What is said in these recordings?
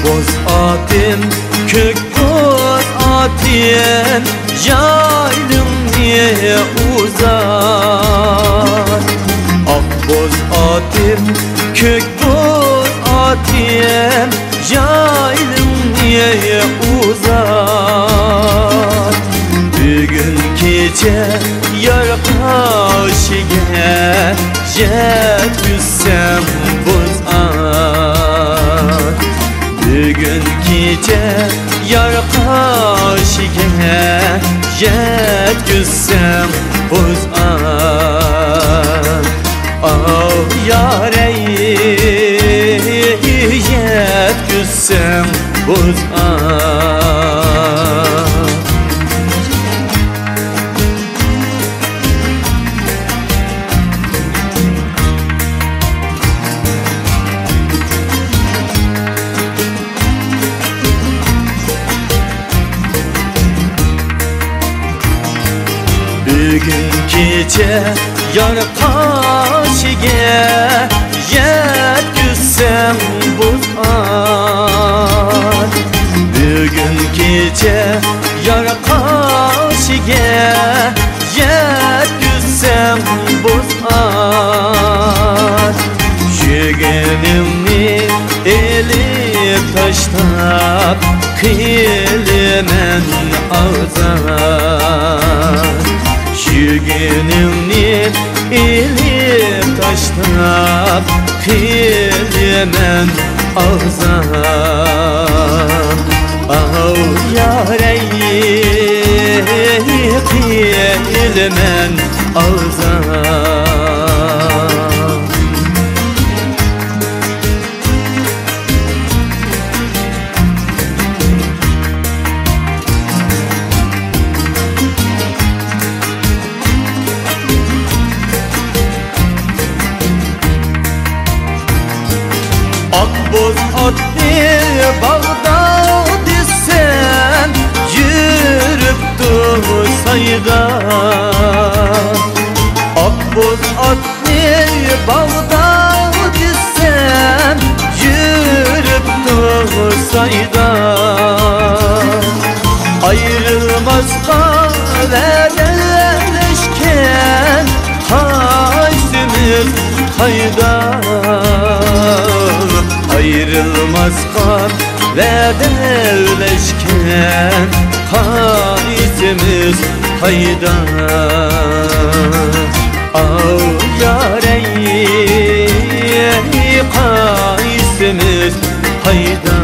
boz atim, kök boz atim, yaylım niye uzar? Ak boz atim, kök boz atim, yaylım niye uzar? Bugün gece yar karşıya yetişsem bozar. Bugün gece yar karşıya yetişsem bozar. Ah yare yetişsem bozar. Bugün gece yar karşıya yetişsem bozar. Bugün gece yar karşıya yetişsem bozar. Yüreğimni elip taşlap kıyılmen ağzar. Yüreğimni elip taşlap kıyılmen ağzar. Ah yare kıyılmen ağzar. Akboz atlı bağda dizsen yürüp dur sayda. Akboz atlı bağda dizsen yürüp dur sayda. Ayrılmaz kaderleşken haysimiz hayda. Ayrılmaz kan ve devleşken kaizimiz hayda. Ah yare kaizimiz hayda.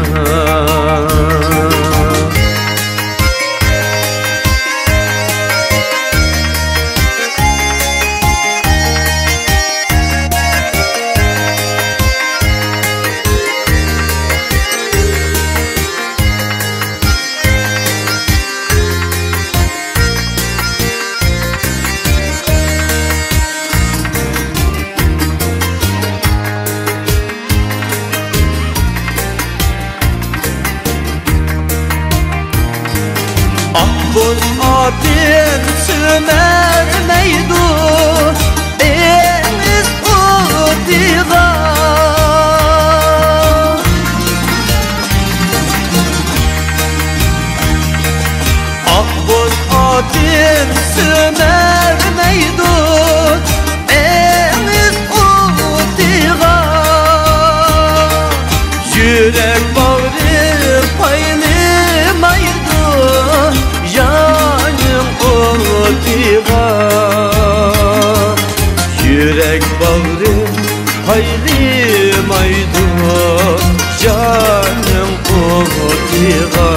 Akboz atim sümermeydu emiz utiga. Akboz atim sümermeydu emiz utiga. Yürek bağrı paylamaydı yanım otiga. Yürek bağrım paylamaydı canım otiga.